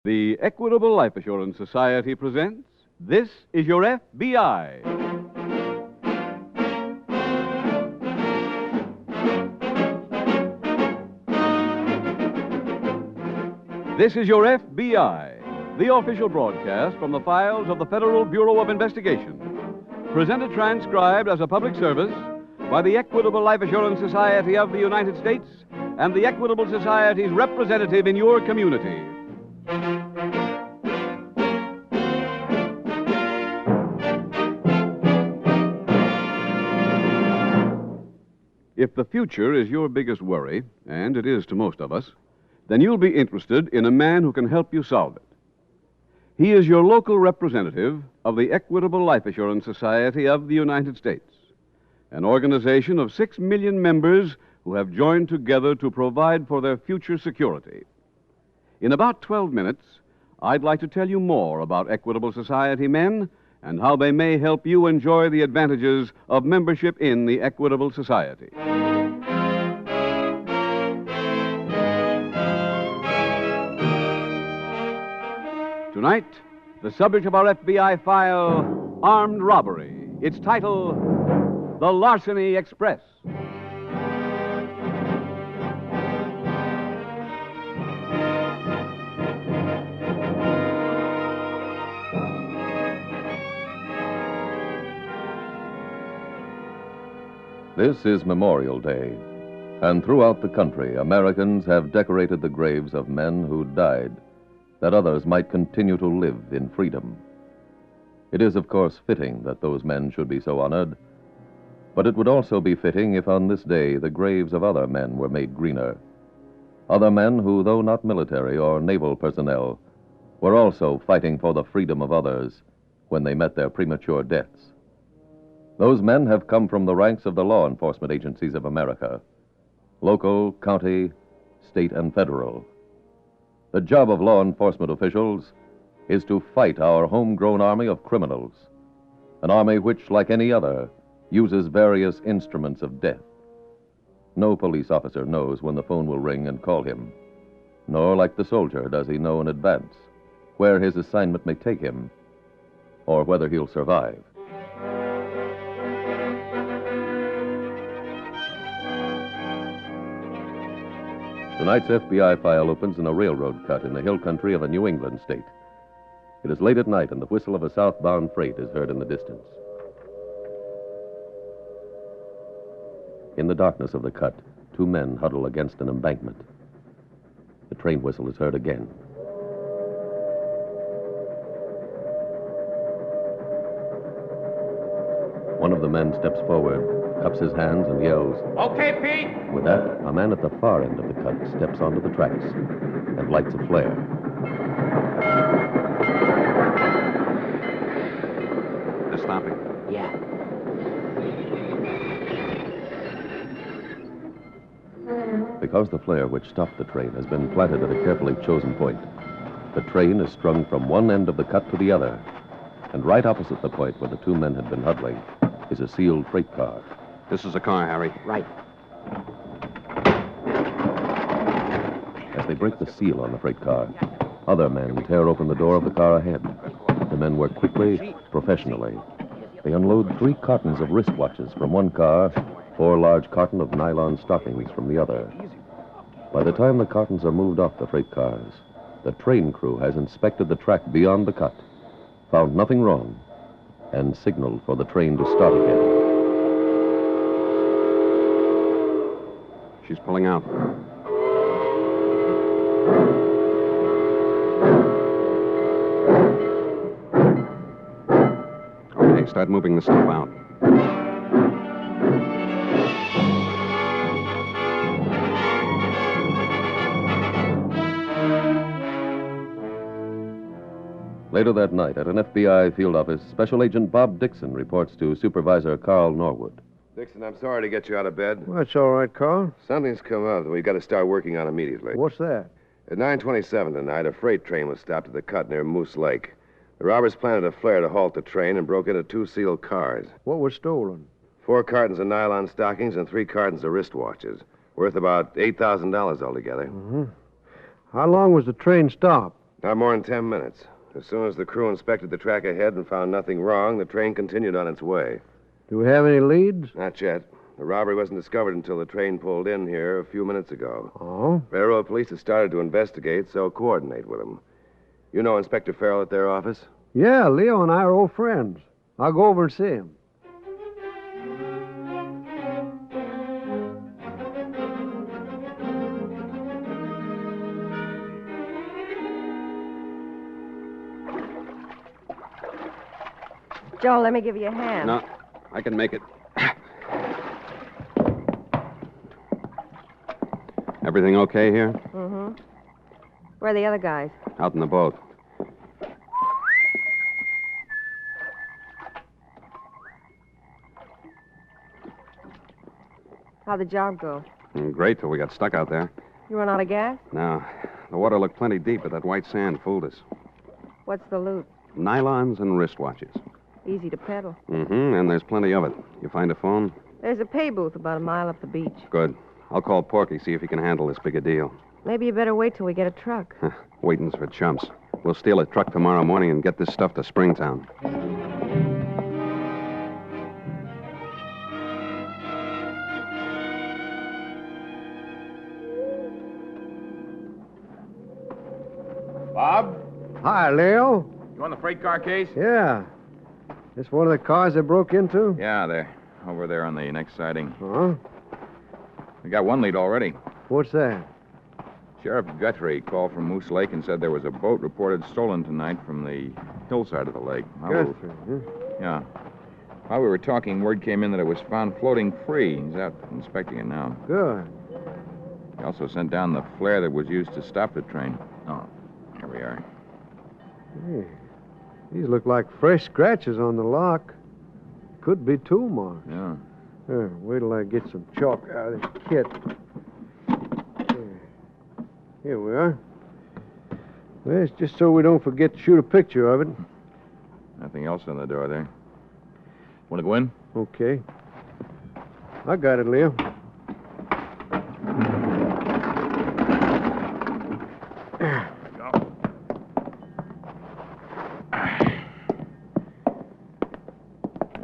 The Equitable Life Assurance Society presents This is Your FBI. This is Your FBI, the official broadcast from the files of the Federal Bureau of Investigation. Presented transcribed as a public service by the Equitable Life Assurance Society of the United States and the Equitable Society's representative in your community. If the future is your biggest worry, and it is to most of us, then you'll be interested in a man who can help you solve it. He is your local representative of the Equitable Life Assurance Society of the United States, an organization of 6 million members who have joined together to provide for their future security. In about 12 minutes, I'd like to tell you more about Equitable Society men and how they may help you enjoy the advantages of membership in the Equitable Society. Tonight, the subject of our FBI file, Armed Robbery. Its title, The Larceny Express. This is Memorial Day, and throughout the country, Americans have decorated the graves of men who died, that others might continue to live in freedom. It is, of course, fitting that those men should be so honored, but it would also be fitting if on this day the graves of other men were made greener. Other men who, though not military or naval personnel, were also fighting for the freedom of others when they met their premature deaths. Those men have come from the ranks of the law enforcement agencies of America, local, county, state, and federal. The job of law enforcement officials is to fight our homegrown army of criminals, an army which, like any other, uses various instruments of death. No police officer knows when the phone will ring and call him, nor, like the soldier, does he know in advance where his assignment may take him or whether he'll survive. Tonight's FBI file opens in a railroad cut in the hill country of a New England state. It is late at night, and the whistle of a southbound freight is heard in the distance. In the darkness of the cut, 2 men huddle against an embankment. The train whistle is heard again. One of the men steps forward, cups his hands, and yells, "Okay, Pete!" With that, a man at the far end of the cut steps onto the tracks and lights a flare. They're stopping. Yeah. Because the flare which stopped the train has been planted at a carefully chosen point, the train is strung from one end of the cut to the other, and right opposite the point where the 2 men had been huddling is a sealed freight car. This is a car, Harry. Right. As they break the seal on the freight car, other men tear open the door of the car ahead. The men work quickly, professionally. They unload 3 cartons of wristwatches from one car, 4 large cartons of nylon stockings from the other. By the time the cartons are moved off the freight cars, the train crew has inspected the track beyond the cut, found nothing wrong, and signaled for the train to start again. She's pulling out. Okay, start moving the stuff out. Later that night, at an FBI field office, Special Agent Bob Dixon reports to Supervisor Carl Norwood. Dixon, I'm sorry to get you out of bed. Well, that's all right, Carl. Something's come up that we've got to start working on immediately. What's that? At 9:27 tonight, a freight train was stopped at the cut near Moose Lake. The robbers planted a flare to halt the train and broke into 2 sealed cars. What was stolen? 4 cartons of nylon stockings and 3 cartons of wristwatches, worth about $8,000 altogether. Mm-hmm. How long was the train stopped? Not more than 10 minutes. As soon as the crew inspected the track ahead and found nothing wrong, the train continued on its way. Do we have any leads? Not yet. The robbery wasn't discovered until the train pulled in here a few minutes ago. Oh? Railroad police have started to investigate, so coordinate with them. You know Inspector Farrell at their office? Yeah, Leo and I are old friends. I'll go over and see him. Joe, let me give you a hand. No, I can make it. Everything okay here? Mm-hmm. Where are the other guys? Out in the boat. How'd the job go? Great till we got stuck out there. You run out of gas? No, the water looked plenty deep, but that white sand fooled us. What's the loot? Nylons and wristwatches. Easy to peddle. Mm-hmm, and there's plenty of it. You find a phone? There's a pay booth about a mile up the beach. Good. I'll call Porky, see if he can handle this big a deal. Maybe you better wait till we get a truck. Waiting's for chumps. We'll steal a truck tomorrow morning and get this stuff to Springtown. Bob, Hi, Leo. you on the freight car case? Yeah. This one of the cars they broke into? Yeah, they're over there on the next siding. Huh? We got one lead already. What's that? Sheriff Guthrie called from Moose Lake and said there was a boat reported stolen tonight from the hillside of the lake. Guthrie, huh? Yeah. While we were talking, word came in that it was found floating free. He's out inspecting it now. Good. He also sent down the flare that was used to stop the train. Oh, here we are. Hey, these look like fresh scratches on the lock. Could be tool marks. Yeah. Here, wait till I get some chalk out of this kit. Here we are. Well, it's just so we don't forget to shoot a picture of it. Nothing else on the door there. Want to go in? Okay. I got it, Leo.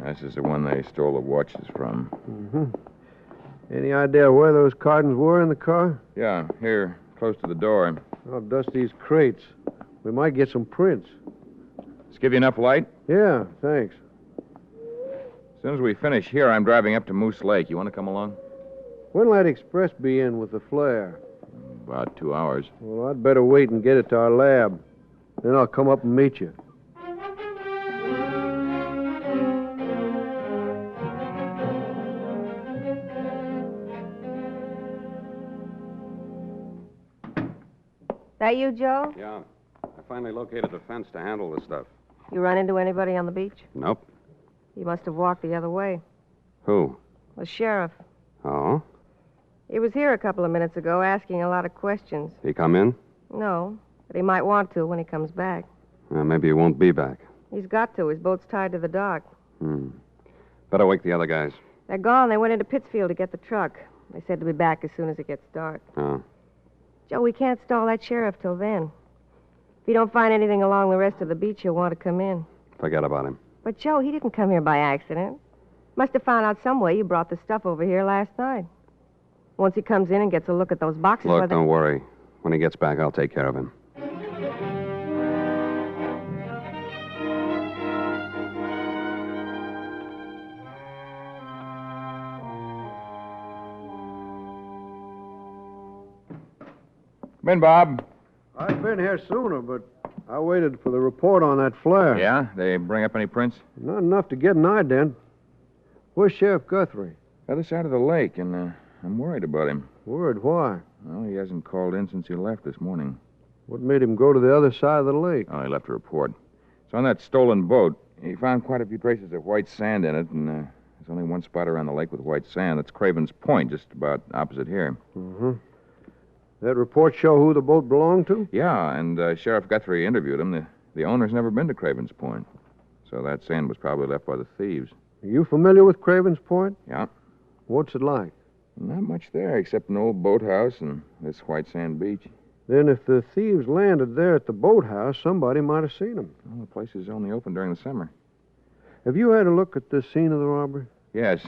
This is the one they stole the watches from. Mm-hmm. Any idea where those cartons were in the car? Yeah, here, close to the door. I'll dust these crates. We might get some prints. Let's give you enough light. Yeah, thanks. As soon as we finish here, I'm driving up to Moose Lake. You want to come along? When'll that express be in with the flare? About 2 hours. Well, I'd better wait and get it to our lab. Then I'll come up and meet you. That you, Joe? Yeah. I finally located a fence to handle the stuff. You run into anybody on the beach? Nope. You must have walked the other way. Who? The sheriff. Oh? He was here a couple of minutes ago asking a lot of questions. He come in? No, but he might want to when he comes back. Maybe he won't be back. He's got to. His boat's tied to the dock. Better wake the other guys. They're gone. They went into Pittsfield to get the truck. They said to be back as soon as it gets dark. Oh. Joe, we can't stall that sheriff till then. If you don't find anything along the rest of the beach, you'll want to come in. Forget about him. But, Joe, he didn't come here by accident. Must have found out some way you brought the stuff over here last night. Once he comes in and gets a look at those boxes... Look, don't worry. When he gets back, I'll take care of him. Come in, Bob. I've been here sooner, but I waited for the report on that flare. Yeah? They bring up any prints? Not enough to get an ident. Where's Sheriff Guthrie? Other side of the lake, and I'm worried about him. Word, why? Well, he hasn't called in since he left this morning. What made him go to the other side of the lake? Oh, he left a report. It's on that stolen boat. He found quite a few traces of white sand in it, and there's only one spot around the lake with white sand. That's Craven's Point, just about opposite here. Mm-hmm. That report show who the boat belonged to? Yeah, and Sheriff Guthrie interviewed him. The owner's never been to Craven's Point. So that sand was probably left by the thieves. Are you familiar with Craven's Point? Yeah. What's it like? Not much there, except an old boathouse and this white sand beach. Then if the thieves landed there at the boathouse, somebody might have seen them. Well, the place is only open during the summer. Have you had a look at the scene of the robbery? Yes.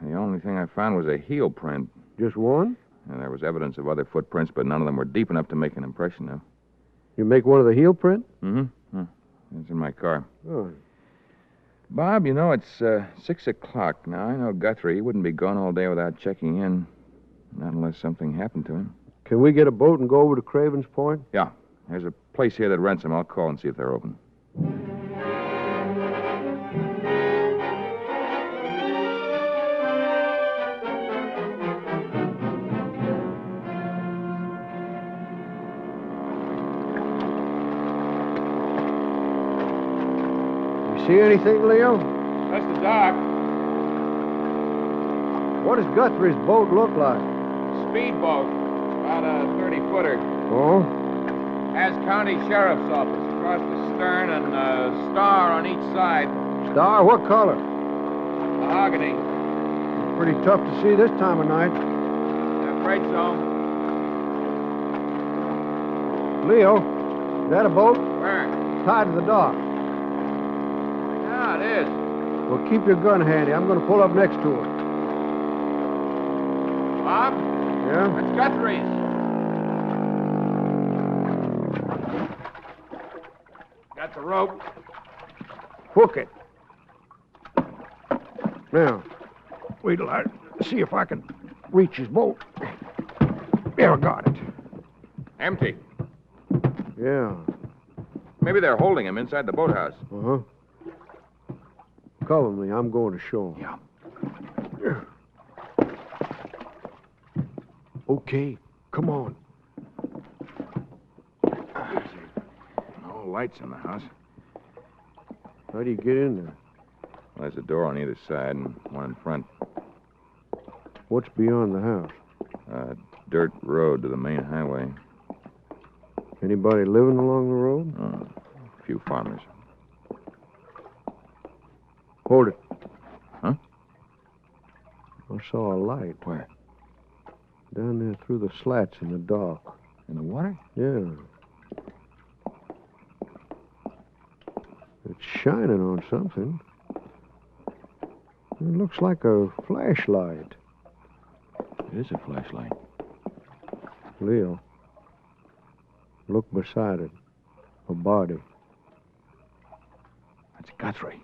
The only thing I found was a heel print. Just one? And there was evidence of other footprints, but none of them were deep enough to make an impression, though. You make one of the heel print? Mm-hmm. It's in my car. Oh. Bob, you know, it's 6 o'clock now. I know Guthrie. He wouldn't be gone all day without checking in. Not unless something happened to him. Can we get a boat and go over to Craven's Point? Yeah. There's a place here that rents them. I'll call and see if they're open. See anything, Leo? That's the dock. What does Guthrie's boat look like? Speedboat. About a 30-footer. Oh? Has county sheriff's office across the stern and a star on each side. Star? What color? Mahogany. Pretty tough to see this time of night. I'm afraid so. Leo, is that a boat? Where? Tied to the dock. Yeah, it is. Well, keep your gun handy. I'm going to pull up next to it. Bob? Yeah? That's Guthrie's. Got the rope. Hook it. Now, wait till I see if I can reach his boat. There, I got it. Empty. Yeah. Maybe they're holding him inside the boathouse. Uh-huh. Cover me. I'm going to shore. Yeah. Okay. Come on. No lights in the house. How do you get in there? Well, there's a door on either side and one in front. What's beyond the house? Dirt road to the main highway. Anybody living along the road? A few farmers. Hold it. Huh? I saw a light. Where? Down there through the slats in the dock. In the water? Yeah. It's shining on something. It looks like a flashlight. It is a flashlight. Leo, look beside it. A body. That's Guthrie.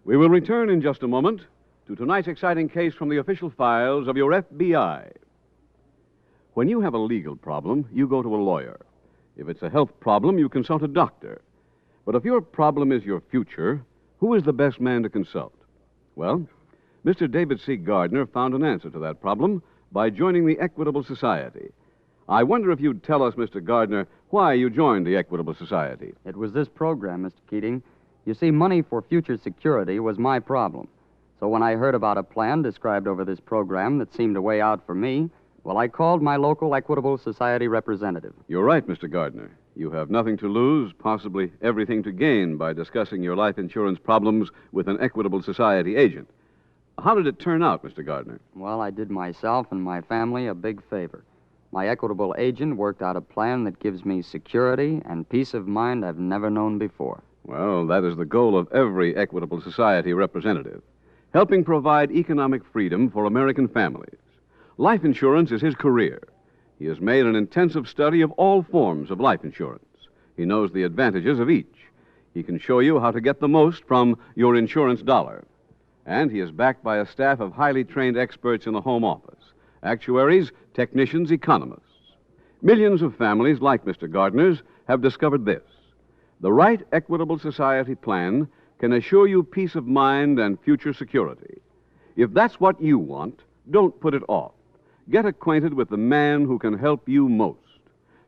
We will return in just a moment to tonight's exciting case from the official files of your FBI. When you have a legal problem, you go to a lawyer. If it's a health problem, you consult a doctor. But if your problem is your future, who is the best man to consult? Well, Mr. David C. Gardner found an answer to that problem by joining the Equitable Society. I wonder if you'd tell us, Mr. Gardner, why you joined the Equitable Society. It was this program, Mr. Keating. You see, money for future security was my problem. So when I heard about a plan described over this program that seemed a way out for me, well, I called my local Equitable Society representative. You're right, Mr. Gardner. You have nothing to lose, possibly everything to gain by discussing your life insurance problems with an Equitable Society agent. How did it turn out, Mr. Gardner? Well, I did myself and my family a big favor. My Equitable agent worked out a plan that gives me security and peace of mind I've never known before. Well, that is the goal of every Equitable Society representative, helping provide economic freedom for American families. Life insurance is his career. He has made an intensive study of all forms of life insurance. He knows the advantages of each. He can show you how to get the most from your insurance dollar. And he is backed by a staff of highly trained experts in the home office, actuaries, technicians, economists. Millions of families like Mr. Gardner's have discovered this. The right Equitable Society plan can assure you peace of mind and future security. If that's what you want, don't put it off. Get acquainted with the man who can help you most.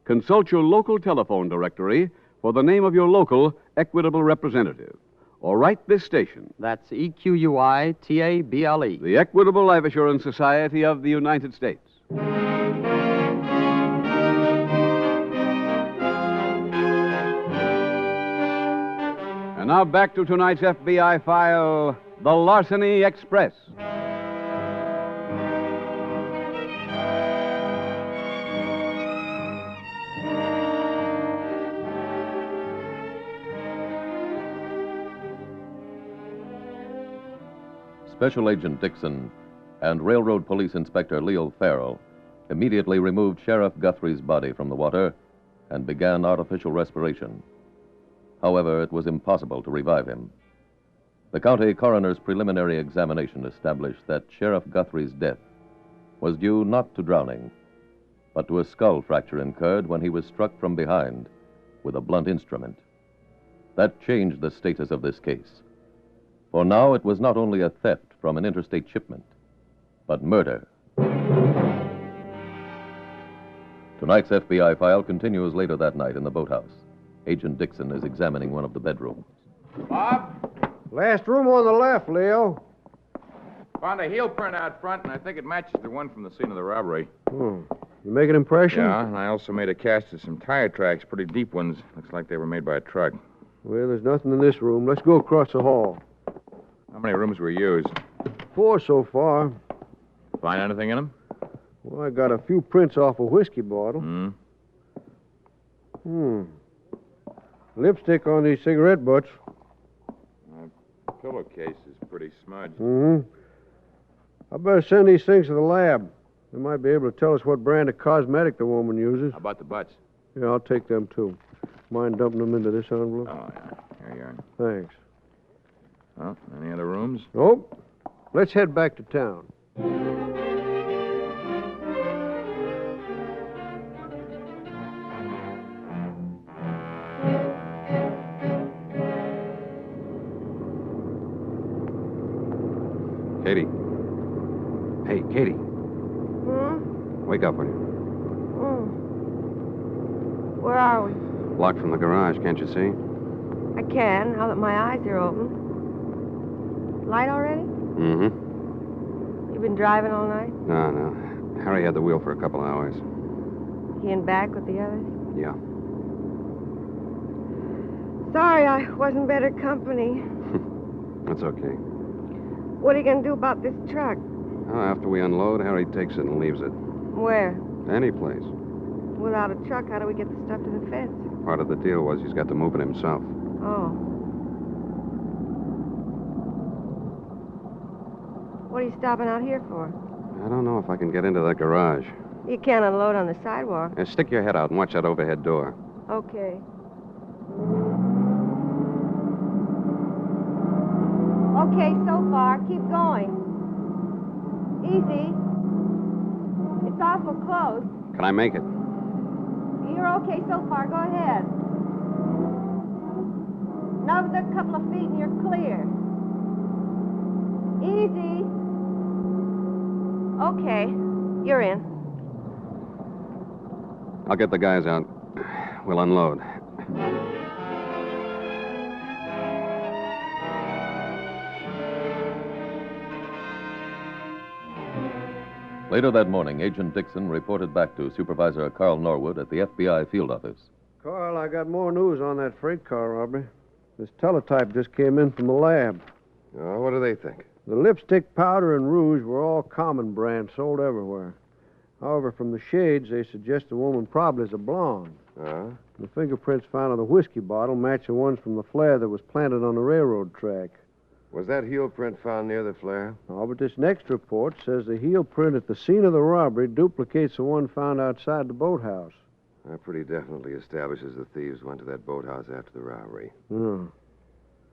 Consult your local telephone directory for the name of your local Equitable representative. Or write this station. That's EQUITABLE. The Equitable Life Assurance Society of the United States. And now back to tonight's FBI file, The Larceny Express. Special Agent Dixon and Railroad Police Inspector Leo Farrell immediately removed Sheriff Guthrie's body from the water and began artificial respiration. However, it was impossible to revive him. The county coroner's preliminary examination established that Sheriff Guthrie's death was due not to drowning, but to a skull fracture incurred when he was struck from behind with a blunt instrument. That changed the status of this case. For now, it was not only a theft from an interstate shipment, but murder. Tonight's FBI file continues later that night in the boathouse. Agent Dixon is examining one of the bedrooms. Bob, Last room on the left, Leo. found a heel print out front, and I think it matches the one from the scene of the robbery. You make an impression? Yeah, and I also made a cast of some tire tracks, pretty deep ones. Looks like they were made by a truck. Well, there's nothing in this room. Let's go across the hall. How many rooms were used? 4 so far. Find anything in them? Well, I got a few prints off a whiskey bottle. Lipstick on these cigarette butts. Pillowcase is pretty smudged. I better send these things to the lab. They might be able to tell us what brand of cosmetic the woman uses. How about the butts? Yeah, I'll take them, too. Mind dumping them into this envelope? Oh, yeah. Here you are. Thanks. Well, any other rooms? Nope. Let's head back to town. Katie. Hey, Katie. Wake up, will you? Where are we? Locked from the garage, can't you see? I can, now that my eyes are open. Light already? Mm-hmm. You been driving all night? No. Harry had the wheel for a couple of hours. He in back with the others? Yeah. Sorry I wasn't better company. That's okay. What are you going to do about this truck? Oh, after we unload, Harry takes it and leaves it. Where? Any place. Without a truck, how do we get the stuff to the fence? Part of the deal was he's got to move it himself. Oh. What are you stopping out here for? I don't know if I can get into that garage. You can't unload on the sidewalk. Stick your head out and watch that overhead door. Okay. Okay, so far. Keep going. Easy. It's awful close. Can I make it? You're okay so far. Go ahead. Another couple of feet and you're clear. Easy. Okay. You're in. I'll get the guys out. We'll unload. Later that morning, Agent Dixon reported back to Supervisor Carl Norwood at the FBI field office. Carl, I got more news on that freight car robbery. This teletype just came in from the lab. Oh, what do they think? The lipstick, powder, and rouge were all common brands sold everywhere. However, from the shades, they suggest the woman probably is a blonde. The fingerprints found on the whiskey bottle match the ones from the flare that was planted on the railroad track. Was that heel print found near the flare? Oh, but this next report says the heel print at the scene of the robbery duplicates the one found outside the boathouse. That pretty definitely establishes the thieves went to that boathouse after the robbery. Hmm.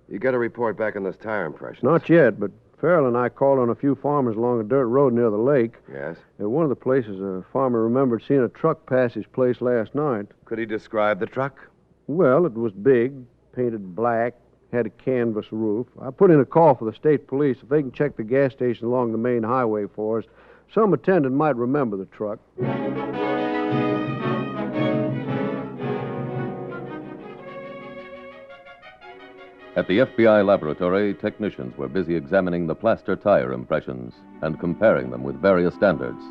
You got a report back on those tire impressions? Not yet, but Farrell and I called on a few farmers along a dirt road near the lake. Yes? At one of the places, a farmer remembered seeing a truck pass his place last night. Could he describe the truck? Well, it was big, painted black, had a canvas roof. I put in a call for the state police. If they can check the gas station along the main highway for us, some attendant might remember the truck. At the FBI laboratory, technicians were busy examining the plaster tire impressions and comparing them with various standards.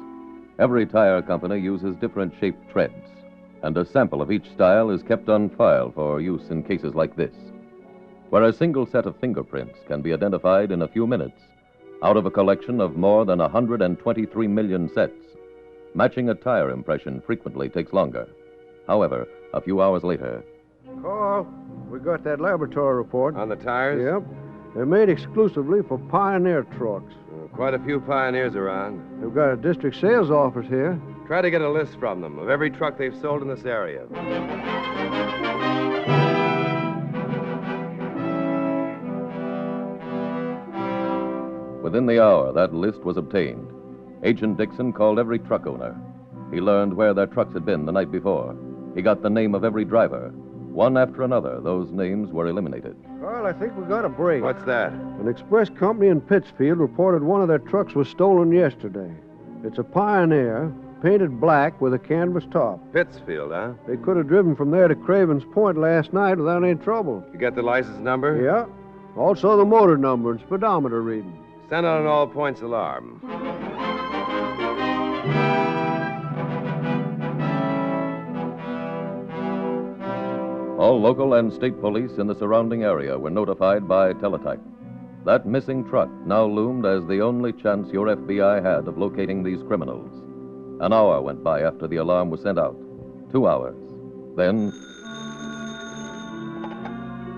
Every tire company uses different shaped treads, and a sample of each style is kept on file for use in cases like this. where a single set of fingerprints can be identified in a few minutes out of a collection of more than 123 million sets. Matching a tire impression frequently takes longer. However, a few hours later... Carl, we got that laboratory report. On the tires? Yep. They're made exclusively for Pioneer trucks. Quite a few Pioneers around. They've got a district sales office here. Try to get a list from them of every truck they've sold in this area. Within the hour, that list was obtained. Agent Dixon called every truck owner. He learned where their trucks had been the night before. He got the name of every driver. One after another, those names were eliminated. Carl, I think we got a break. What's that? An express company in Pittsfield reported one of their trucks was stolen yesterday. It's a Pioneer, painted black with a canvas top. Pittsfield, huh? They could have driven from there to Craven's Point last night without any trouble. You get the license number? Yeah. Also the motor number and speedometer reading. Send out an all-points alarm. All local and state police in the surrounding area were notified by teletype. That missing truck now loomed as the only chance your FBI had of locating these criminals. An hour went by after the alarm was sent out. 2 hours. Then...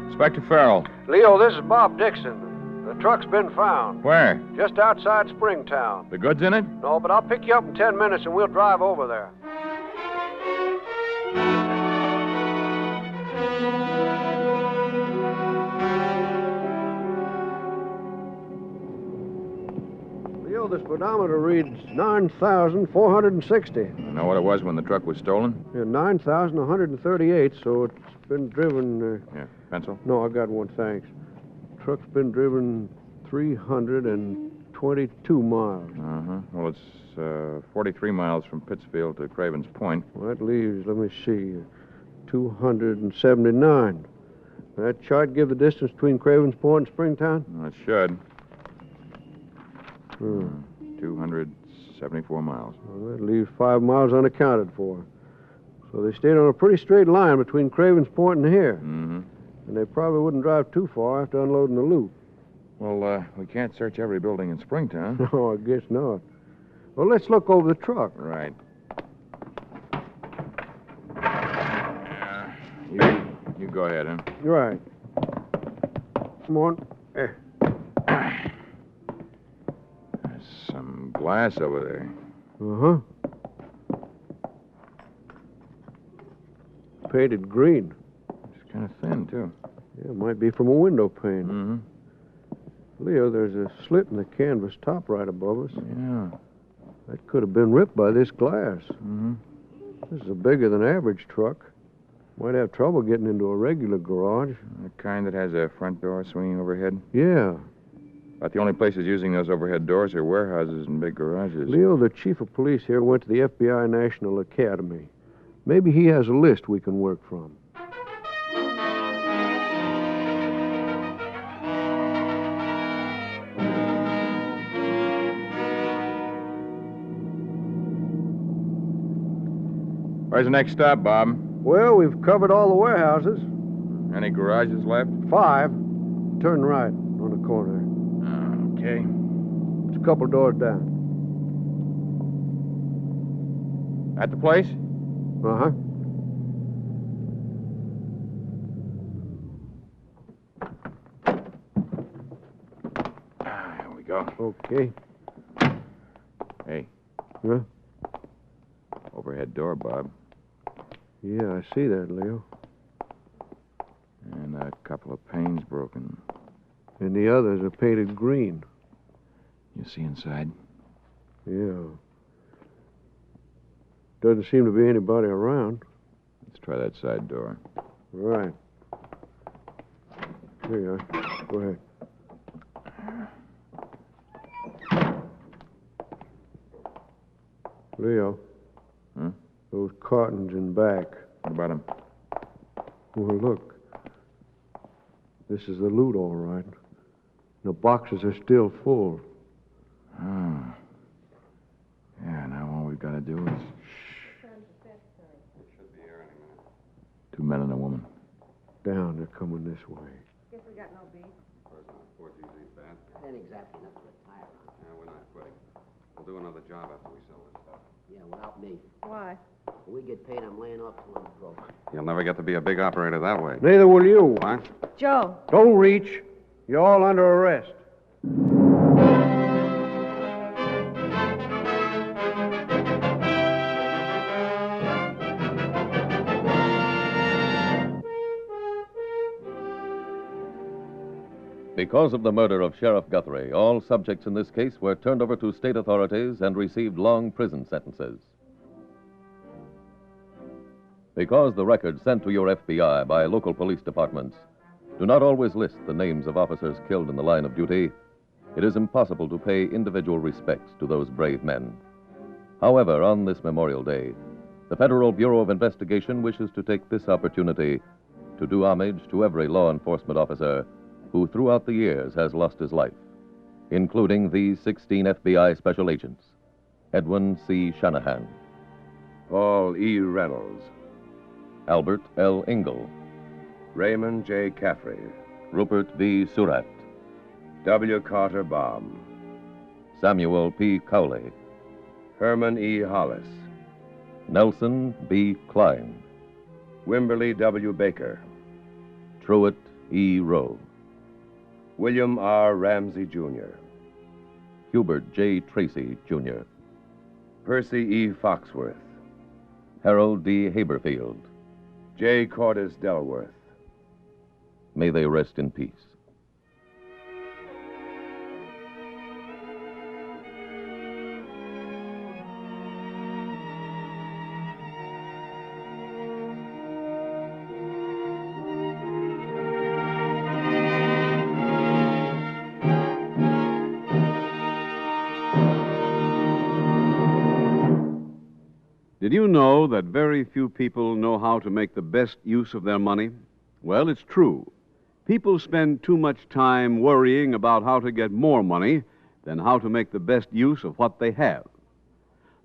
Inspector Farrell. Leo, this is Bob Dixon. The truck's been found. Where? Just outside Springtown. The goods in it? No, but I'll pick you up in 10 minutes and we'll drive over there. Leo, the speedometer reads 9,460. You know what it was when the truck was stolen? Yeah, 9,138, so it's been driven... Yeah, pencil? No, I got one, thanks. Truck's been driven 322 miles. Uh-huh. Well, it's 43 miles from Pittsfield to Craven's Point. Well, that leaves, let me see, 279. That chart give the distance between Craven's Point and Springtown? Well, it should. Hmm. 274 miles. Well, that leaves 5 miles unaccounted for. So they stayed on a pretty straight line between Craven's Point and here. Mm-hmm. And they probably wouldn't drive too far after unloading the loot. Well, we can't search every building in Springtown. No, I guess not. Well, let's look over the truck. Right. You go ahead, huh? Right. Come on. There. There's some glass over there. Uh-huh. Painted green. It's kind of thin, too. Yeah, it might be from a window pane. Mm-hmm. Leo, there's a slit in the canvas top right above us. Yeah. That could have been ripped by this glass. Mm-hmm. This is a bigger than average truck. Might have trouble getting into a regular garage. The kind that has a front door swinging overhead? Yeah. About the only places using those overhead doors are warehouses and big garages. Leo, the chief of police here went to the FBI National Academy. Maybe he has a list we can work from. Where's the next stop, Bob? Well, we've covered all the warehouses. Any garages left? 5. Turn right on the corner. Okay. It's a couple doors down. At the place? Uh-huh. Here we go. Okay. Hey, Huh? overhead door, Bob. Yeah, I see that, Leo. And a couple of panes broken. And the others are painted green. You see inside? Yeah. Doesn't seem to be anybody around. Let's try that side door. Right. Here you are. Go ahead. Leo. Huh? Those cartons in back. What about him? Well, look. This is the loot, all right. The boxes are still full. Oh. Yeah, now all we've got to do is... Two men and a woman. Down, they're coming this way. We got no beef. Of course not. 4G's ain't bad. Ain't exactly enough to retire on. Yeah, we're not quitting. We'll do another job after we sell this stuff. Yeah, without me. Why? When we get paid, I'm laying off till I'm broke. You'll never get to be a big operator that way. Neither will you. What? Joe. Don't reach. You're all under arrest. Because of the murder of Sheriff Guthrie, all subjects in this case were turned over to state authorities and received long prison sentences. Because the records sent to your FBI by local police departments do not always list the names of officers killed in the line of duty, it is impossible to pay individual respects to those brave men. However, on this Memorial Day, the Federal Bureau of Investigation wishes to take this opportunity to do homage to every law enforcement officer who throughout the years has lost his life, including these 16 FBI special agents: Edwin C. Shanahan, Paul E. Reynolds, Albert L. Ingle, Raymond J. Caffrey, Rupert V. Surratt, W. Carter Baum, Samuel P. Cowley, Herman E. Hollis, Nelson B. Klein, Wimberly W. Baker, Truett E. Rowe, William R. Ramsey, Jr., Hubert J. Tracy, Jr., Percy E. Foxworth, Harold D. Haberfield. J. Cordis Delworth. May they rest in peace. Did you know that very few people know how to make the best use of their money? Well, it's true. People spend too much time worrying about how to get more money than how to make the best use of what they have.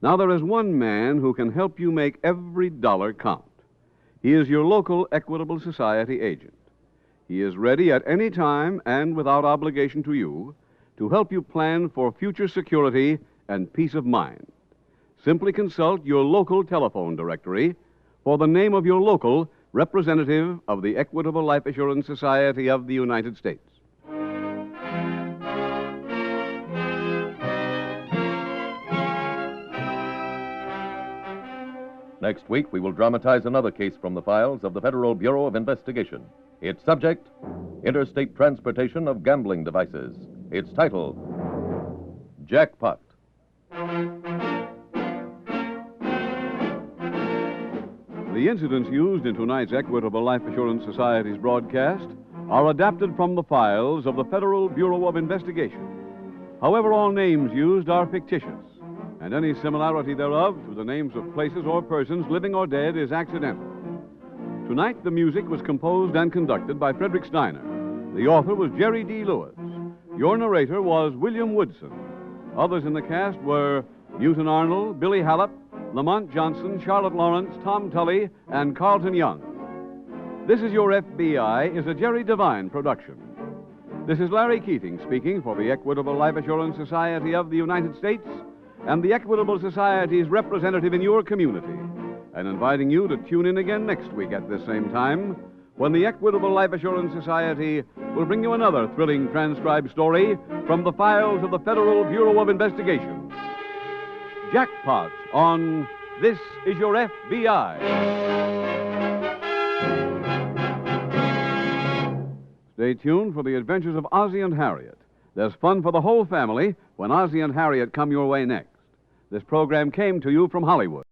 Now, there is one man who can help you make every dollar count. He is your local Equitable Society agent. He is ready at any time and without obligation to you to help you plan for future security and peace of mind. Simply consult your local telephone directory for the name of your local representative of the Equitable Life Assurance Society of the United States. Next week, we will dramatize another case from the files of the Federal Bureau of Investigation. Its subject, interstate transportation of gambling devices. Its title, Jackpot. The incidents used in tonight's Equitable Life Assurance Society's broadcast are adapted from the files of the Federal Bureau of Investigation. However, all names used are fictitious, and any similarity thereof to the names of places or persons, living or dead, is accidental. Tonight, the music was composed and conducted by Frederick Steiner. The author was Jerry D. Lewis. Your narrator was William Woodson. Others in the cast were Newton Arnold, Billy Hallop, Lamont Johnson, Charlotte Lawrence, Tom Tully, and Carlton Young. This Is Your FBI is a Jerry Devine production. This is Larry Keating speaking for the Equitable Life Assurance Society of the United States and the Equitable Society's representative in your community, and inviting you to tune in again next week at this same time when the Equitable Life Assurance Society will bring you another thrilling transcribed story from the files of the Federal Bureau of Investigation. Jackpot on This Is Your FBI. Stay tuned for the adventures of Ozzie and Harriet. There's fun for the whole family when Ozzie and Harriet come your way next. This program came to you from Hollywood.